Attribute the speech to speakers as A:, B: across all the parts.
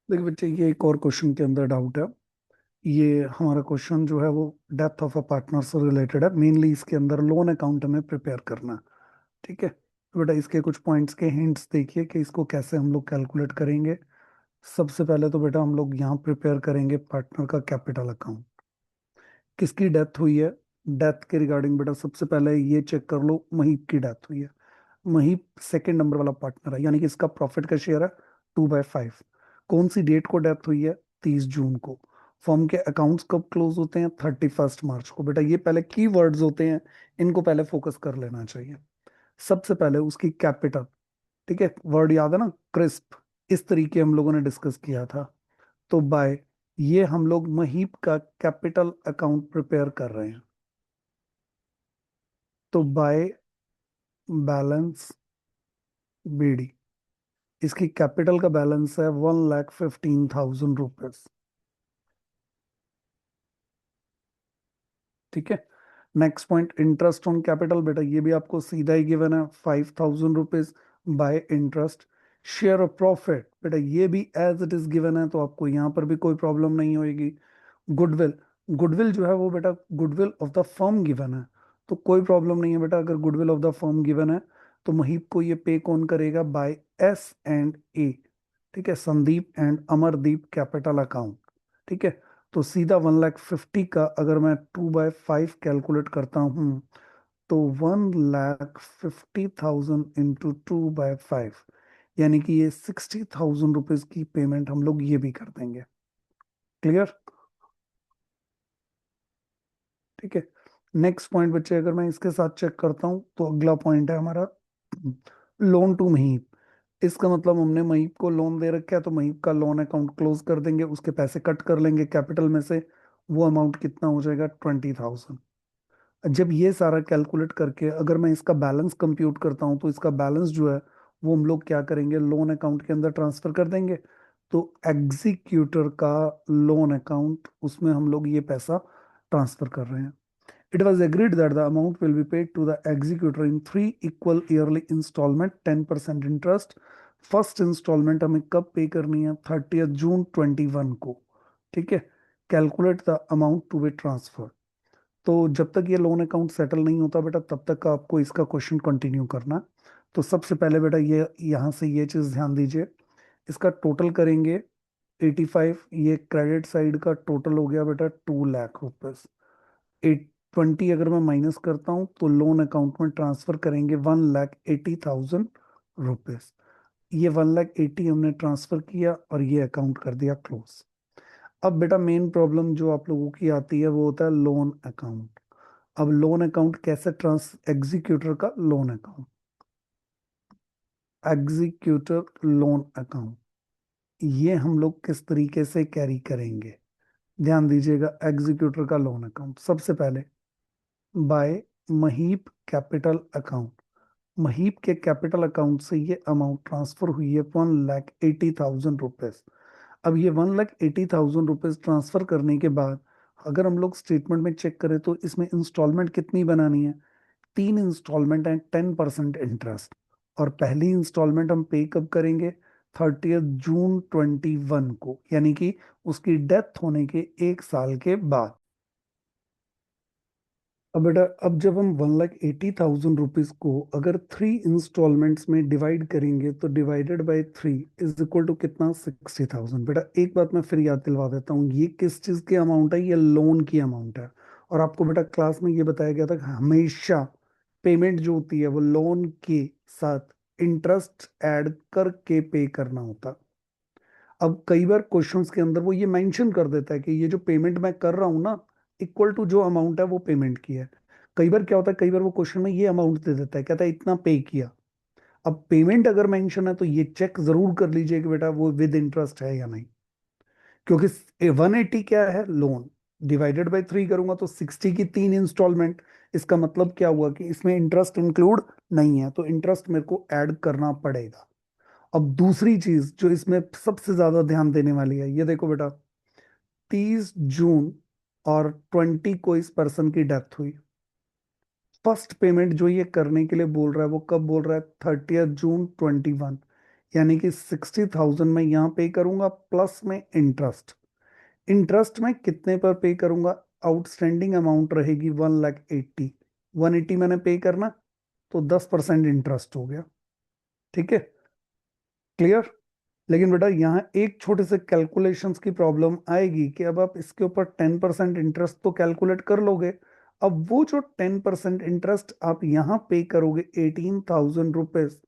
A: देखिए बच्चे, ये एक और क्वेश्चन के अंदर डाउट है। ये हमारा क्वेश्चन जो है वो डेथ ऑफ अ पार्टनर से रिलेटेड है। मेनली इसके अंदर लोन अकाउंट हमें प्रिपेयर करना है। ठीक है, तो बेटा इसके कुछ पॉइंट्स के हिंट्स देखिए कि इसको कैसे हम लोग कैलकुलेट करेंगे। सबसे पहले तो बेटा हम लोग यहाँ प्रिपेयर करेंगे पार्टनर का कैपिटल अकाउंट। किसकी डेथ हुई है, डेथ के रिगार्डिंग बेटा सबसे पहले ये चेक कर लो, महीप की डेथ हुई है। महीप सेकंड नंबर वाला पार्टनर है, यानी कि इसका प्रॉफिट का शेयर है 2/5। कौन सी डेट को डेथ हुई है, 30 जून को। फर्म के अकाउंट्स कब क्लोज होते हैं, 31 मार्च को। बेटा ये पहले की वर्ड्स होते हैं, इनको पहले फोकस कर लेना चाहिए। सबसे पहले उसकी कैपिटल, ठीक है, वर्ड याद है ना, क्रिस्प। इस तरीके हम लोगों ने डिस्कस किया था। तो बाय ये हम लोग महीप का कैपिटल अकाउंट प्रिपेयर कर रहे हैं। तो बाय बैलेंस बीडी, इसकी कैपिटल का बैलेंस है 1,15,000 रुपीज। ठीक है। Next point, interest on capital. बेटा ये भी आपको सीधा ही गिवन है, 5,000 rupees bye interest. Share of profit, बेटा ये भी एज इट इज गिवन है, तो आपको यहाँ पर भी कोई प्रॉब्लम नहीं होगी। गुडविल, गुडविल जो है वो बेटा goodwill of the firm given है, तो कोई प्रॉब्लम नहीं है बेटा। अगर goodwill of the firm given है तो महीप को ये पे कौन करेगा, बाय S&A। ठीक है, Sandeep and Amardeep capital account. ठीक है। तो सीधा 1,50,000 का अगर मैं 2/5 कैलकुलेट करता हूँ, तो 1,50,000 इंटू 2/5, यानी कि ये 60,000 रुपीज की पेमेंट हम लोग ये भी कर देंगे। क्लियर। ठीक है। नेक्स्ट पॉइंट बच्चे, अगर मैं इसके साथ चेक करता हूं तो अगला पॉइंट है हमारा लोन टू महीप। इसका मतलब हमने महीप को लोन दे रखा है, तो महीप का लोन अकाउंट क्लोज कर देंगे, उसके पैसे कट कर लेंगे कैपिटल में से। वो अमाउंट कितना हो जाएगा, 20,000। जब ये सारा कैलकुलेट करके अगर मैं इसका बैलेंस कंप्यूट करता हूँ, तो इसका बैलेंस जो है वो हम लोग क्या करेंगे, लोन अकाउंट के अंदर ट्रांसफर कर देंगे। तो एग्जीक्यूटर का लोन अकाउंट, उसमें हम लोग ये पैसा ट्रांसफर कर रहे हैं। It was agreed that the amount will be paid to the executor in 3 equal yearly installment, 10% interest। First instalment हमें कब पे करनी है, 30th जून 2021 को। ठीक है। Calculate the amount to be transfer. तो जब तक ये लोन अकाउंट सेटल नहीं होता बेटा, तब तक का आपको इसका क्वेश्चन कंटिन्यू करना। तो सबसे पहले बेटा ये यहाँ से ये चीज ध्यान दीजिए, इसका टोटल करेंगे 85। ये क्रेडिट साइड का टोटल हो गया बेटा 2 लाख रुपए। 820 अगर मैं माइनस करता हूं तो लोन अकाउंट में ट्रांसफर करेंगे 1,80,000 रुपीज। ये 1,80,000 हमने ट्रांसफर किया और ये अकाउंट कर दिया क्लोज। अब बेटा मेन प्रॉब्लम जो आप लोगों की आती है वो होता है लोन अकाउंट। अब लोन अकाउंट कैसे ट्रांस एग्जीक्यूटर का loan account, executor loan account, ये हम लोग किस तरीके से कैरी करेंगे। ध्यान दीजिएगा, एग्जीक्यूटर का लोन अकाउंट सबसे पहले by Maheep capital account. Maheep के कैपिटल अकाउंट से ये अमाउंट ट्रांसफर हुई है 1,80,000 रुपीज। अब ये 1,80,000 रुपीज ट्रांसफर करने के बाद अगर हम लोग स्टेटमेंट में चेक करें तो इसमें इंस्टॉलमेंट कितनी बनानी है, 3 इंस्टॉलमेंट एंड 10% इंटरेस्ट। और पहली इंस्टॉलमेंट हम पे कब करेंगे, 30th जून 2021 को, यानी कि उसकी डेथ होने के 1 साल के बाद। अब बेटा अब जब हम 1,80,000 रुपीज को अगर 3 इंस्टॉलमेंट्स में डिवाइड करेंगे, तो divided by 3 is equal to कितना, 60,000। बेटा एक बात मैं फिर याद दिलवा देता हूँ, ये किस चीज की अमाउंट है, ये लोन की अमाउंट है। और आपको बेटा क्लास में ये बताया गया था कि हमेशा पेमेंट जो होती है वो लोन के साथ इंटरेस्ट ऐड करके पे करना होता। अब कई बार क्वेश्चंस के अंदर वो ये मेंशन कर देता है कि ये जो पेमेंट मैं कर रहा हूं ना, इक्वल टू जो अमाउंट है वो पेमेंट की है। कई बार क्या होता है, कई बार वो क्वेश्चन में ये अमाउंट दे देता है, कहता है इतना पे किया। अब पेमेंट अगर मेंशन है तो ये चेक जरूर कर लीजिए कि बेटा वो विद इंटरेस्ट है या नहीं। क्योंकि 180 क्या है, लोन, डिवाइडेड बाय 3 करूंगा तो 60 की 3 इंस्टॉलमेंट। इसका मतलब क्या हुआ कि इसमें इंटरेस्ट इंक्लूड नहीं है, तो इंटरेस्ट मेरे को ऐड करना पड़ेगा। अब दूसरी चीज जो इसमें सबसे ज्यादा ध्यान देने वाली है, ये देखो बेटा, 30 जून और 20 को इस पर्सन की डेथ हुई। फर्स्ट पेमेंट जो ये करने के लिए बोल रहा है वो कब बोल रहा है, 30th जून 2021। यानी कि 60,000 मैं यहाँ पे करूंगा प्लस में इंटरेस्ट। इंटरेस्ट में कितने पर पे करूंगा? आउटस्टैंडिंग अमाउंट रहेगी 1,80,000। 180 मैंने पे करना, तो 10% इंटरेस्ट हो गया। ठीक है, क्लियर? लेकिन बेटा यहाँ एक छोटे से कैलकुलेशंस की प्रॉब्लम आएगी कि अब आप इसके ऊपर 10% इंटरेस्ट तो कैलकुलेट कर लोगे। अब वो जो 10% इंटरेस्ट आप यहाँ पे करोगे 18,000 रुपीज,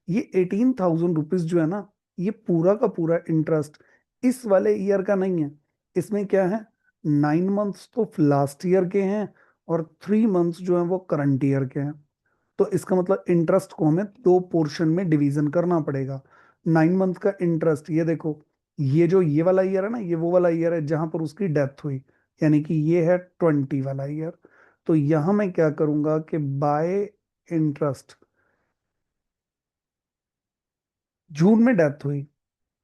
A: ये 18,000 रुपीज जो है ना, ये पूरा का पूरा इंटरेस्ट इस वाले ईयर का नहीं है। इसमें क्या है, 9 मंथ्स तो लास्ट ईयर के हैं और 3 मंथ्स जो है वो करंट ईयर के हैं। तो इसका मतलब इंटरेस्ट को हमें दो पोर्शन में डिवीजन करना पड़ेगा। 9 मंथ का इंटरेस्ट, ये देखो, ये जो ये वाला ईयर है ना, ये वो वाला ईयर है जहां पर उसकी डेथ हुई, यानी कि ये है 20 वाला ईयर। तो यहां मैं क्या करूंगा कि बाय इंटरेस्ट, जून में डेथ हुई,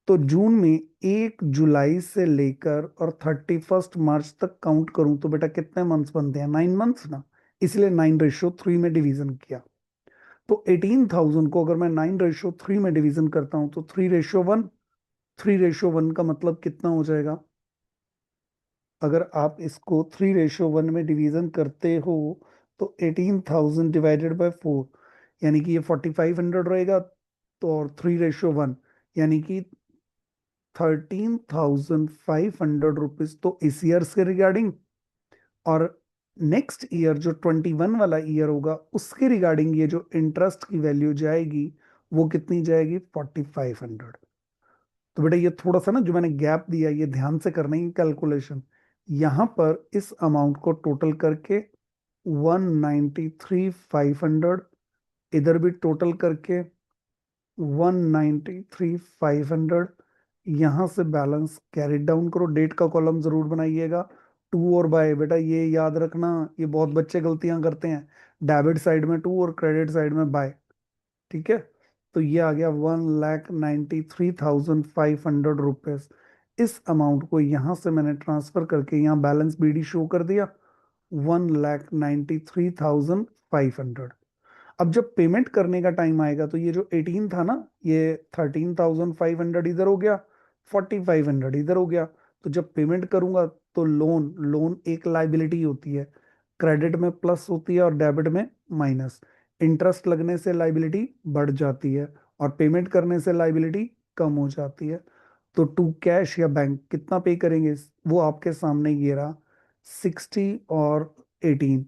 A: तो जून में 1 जुलाई से लेकर और 31 मार्च तक काउंट करूं तो बेटा कितने मंथ्स बनते हैं? 9 मंथ्स ना। इसलिए 9/3 में डिवीजन किया। तो 18,000 को अगर मैं 9/3 में डिवीजन करता हूं तो 3/1। 3/1 का मतलब कितना हो जाएगा? अगर आप इसको 3/1 में डिवीजन करते हो तो 18,000 डिवाइडेड बाय 4, यानी कि ये 4,500 रहेगा। तो और 3/1 यानी कि 13,500 रुपीज तो इस ईयर के रिगार्डिंग। और नेक्स्ट ईयर जो 21 वाला ईयर होगा उसके रिगार्डिंग ये जो इंटरेस्ट की वैल्यू जाएगी वो कितनी जाएगी? 4,500। तो बेटा ये थोड़ा सा ना जो मैंने गैप दिया ये ध्यान से करना ही कैलकुलेशन। यहां पर इस अमाउंट को टोटल करके 193,500, इधर भी टोटल करके 193,500। यहां से बैलेंस कैरी डाउन करो, डेट का कॉलम जरूर बनाइएगा। टू और बाय, बेटा ये याद रखना, ये बहुत बच्चे गलतियां करते हैं, डेबिट साइड में टू और क्रेडिट साइड में बाय। ठीक है, तो ये आ गया 1,93,500 रुपीज। इस अमाउंट को यहां से मैंने ट्रांसफर करके यहाँ बैलेंस बीडी शो कर दिया, 1,93,500। अब जब पेमेंट करने का टाइम आएगा तो ये जो 18 था ना, ये 13,500 इधर हो गया, 4,500 इधर हो गया। तो जब पेमेंट करूंगा तो लोन लोन एक लाइबिलिटी होती है, क्रेडिट में प्लस होती है और डेबिट में माइनस। इंटरेस्ट लगने से लाइबिलिटी बढ़ जाती है और पेमेंट करने से लाइबिलिटी कम हो जाती है। तो टू कैश या बैंक कितना पे करेंगे वो आपके सामने ये रहा, 60 और 18,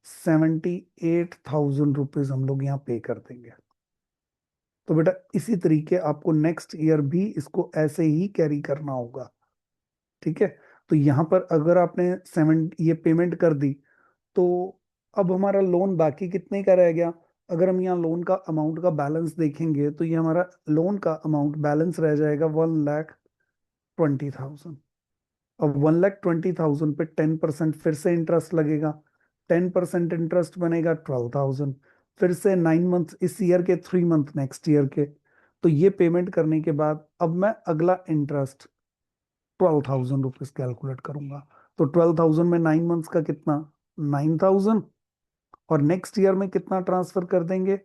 A: 78,000 रुपीज हम लोग यहाँ पे कर देंगे। तो बेटा इसी तरीके आपको नेक्स्ट ईयर भी इसको ऐसे ही कैरी करना होगा। ठीक है, तो यहाँ पर अगर आपने सेवन ये पेमेंट कर दी तो अब हमारा लोन बाकी कितने का रह गया? अगर हम यहाँ लोन का अमाउंट का बैलेंस देखेंगे तो ये हमारा लोन का अमाउंट बैलेंस रह जाएगा 1,20,000। अब 1,20,000 पे 10% फिर से इंटरेस्ट लगेगा, 10% इंटरेस्ट बनेगा 12,000। फिर से 9 मंथ इस ईयर के, 3 मंथ नेक्स्ट ईयर के। तो ये पेमेंट करने के बाद अब मैं अगला इंटरेस्ट 12,000 रुपीज कैलकुलेट करूंगा। तो 12,000 में 9 मंथ्स का कितना? 9,000। और नेक्स्ट ईयर में कितना ट्रांसफर कर देंगे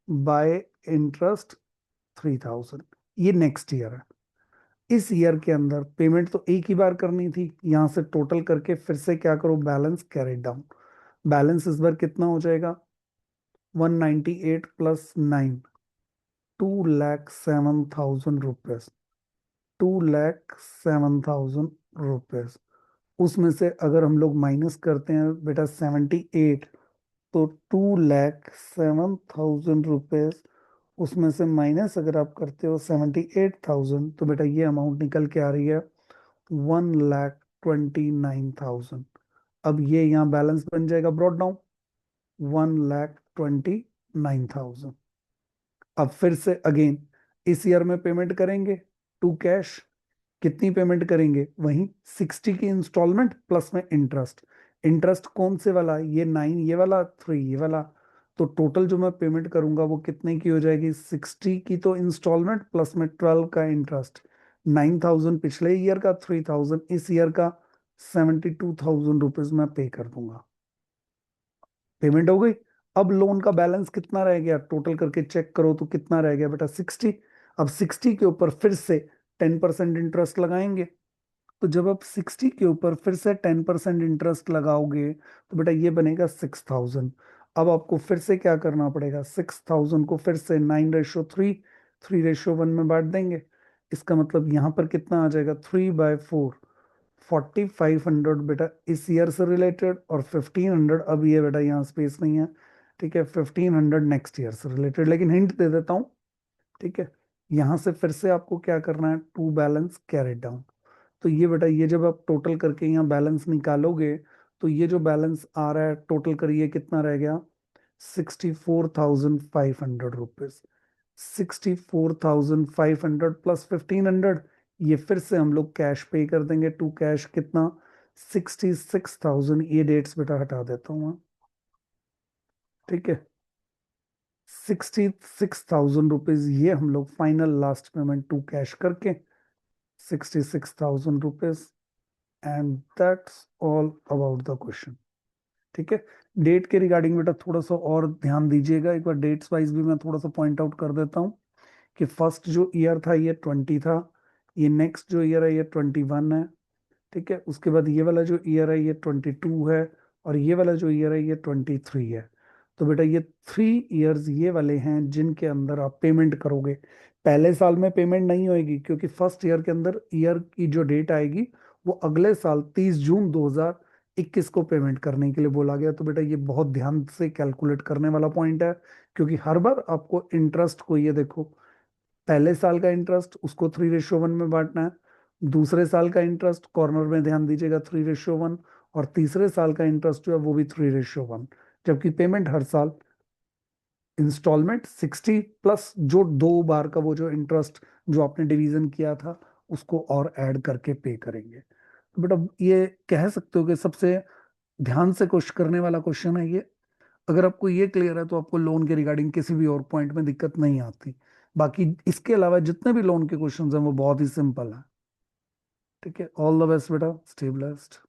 A: बाय इंटरेस्ट? 3,000। ये नेक्स्ट ईयर है। इस ईयर के अंदर पेमेंट तो एक ही बार करनी थी, यहां से टोटल करके फिर से क्या करो, बैलेंस कैरी डाउन। बैलेंस इस बार कितना हो जाएगा? 198 प्लस 9, 2,07,000 रुपीज। 2,07,000 रुपीज। उसमें से अगर हम लोग माइनस करते हैं बेटा 78, तो 2,07,000 रुपीज, उसमें से माइनस अगर आप करते हो 78,000 तो बेटा ये अमाउंट निकल के आ रही है 1,29,000। अब ये यहाँ बैलेंस बन जाएगा ब्रॉट डाउन 1,29,000। अब फिर से अगेन इस ईयर में पेमेंट करेंगे टू कैश। कितनी पेमेंट करेंगे? वही 60 की इंस्टॉलमेंट प्लस में इंटरेस्ट। इंटरेस्ट कौन से वाला? ये 9 ये वाला, 3 ये वाला। तो टोटल जो मैं पेमेंट करूंगा वो कितने की हो जाएगी? 60 की तो इंस्टॉलमेंट प्लस में 12 का इंटरेस्ट। 9,000 पिछले ईयर का, 3,000 इस ईयर का, 72,000 रुपीज मैं पे कर दूंगा। पेमेंट हो गई। अब लोन का बैलेंस कितना रह गया? टोटल करके चेक करो तो कितना रह गया बेटा? 60। अब 60 के ऊपर फिर से 10% इंटरेस्ट लगाएंगे। तो जब आप 60 के ऊपर फिर से 10% इंटरेस्ट लगाओगे तो बेटा ये बनेगा 6000। अब आपको फिर से क्या करना पड़ेगा, 6000 को फिर से 9:3, 3:1 में बांट देंगे। इसका मतलब यहाँ पर कितना आ जाएगा, 3/4, 4500 बेटा इस ईयर से रिलेटेड, और 1500, अब ये बेटा यहाँ स्पेस नहीं है, ठीक है, 1500 नेक्स्ट ईयर से रिलेटेड। लेकिन हिंट दे देता हूँ, ठीक है, यहाँ से फिर से आपको क्या करना है, टू बैलेंस कैरी डाउन। तो ये बेटा ये जब आप टोटल करके यहाँ बैलेंस निकालोगे तो ये जो बैलेंस आ रहा है टोटल करिए कितना रह गया, 64,500 रुपीज। 64,500 प्लस 1500, ये फिर से हम लोग कैश पे कर देंगे टू कैश, कितना, 66,000। ये डेट्स बेटा हटा देता हूँ मैं, ठीक है, 66,000 रुपीज ये हम लोग final last payment to cash करके, 66,000 rupees. And that's all about the question, ठीक है। डेट के रिगार्डिंग बेटा थोड़ा सा और ध्यान दीजिएगा, एक बार डेट्स वाइज भी मैं थोड़ा सा पॉइंट आउट कर देता हूँ कि फर्स्ट जो ईयर था ये 20 था, ये नेक्स्ट जो ईयर है ये 21 है, ठीक है, उसके बाद ये वाला जो ईयर है ये 22 है, और ये वाला जो ईयर है ये 23 है। तो बेटा ये 3 इयर्स ये वाले हैं जिनके अंदर आप पेमेंट करोगे। पहले साल में पेमेंट नहीं होगी क्योंकि फर्स्ट ईयर के अंदर ईयर की जो डेट आएगी वो अगले साल 30 जून 2021 को पेमेंट करने के लिए बोला गया। तो बेटा ये बहुत ध्यान से कैलकुलेट करने वाला पॉइंट है, क्योंकि हर बार आपको इंटरेस्ट को, ये देखो, पहले साल का इंटरेस्ट उसको 3:1 में बांटना है, दूसरे साल का इंटरेस्ट कॉर्नर में ध्यान दीजिएगा 3:1, और तीसरे साल का इंटरेस्ट जो है वो भी 3:1। जबकि पेमेंट हर साल इंस्टॉलमेंट 60 प्लस जो 2 बार का वो जो इंटरेस्ट जो आपने डिवीजन किया था उसको और ऐड करके पे करेंगे। तो बेटा ये कह सकते हो कि सबसे ध्यान से कोशिश करने वाला क्वेश्चन है ये। अगर आपको ये क्लियर है तो आपको लोन के रिगार्डिंग किसी भी और पॉइंट में दिक्कत नहीं आती। बाकी इसके अलावा जितने भी लोन के क्वेश्चंस हैं वो बहुत ही सिंपल है, ठीक है। ऑल द बेस्ट बेटा, स्टे ब्लेस्ड।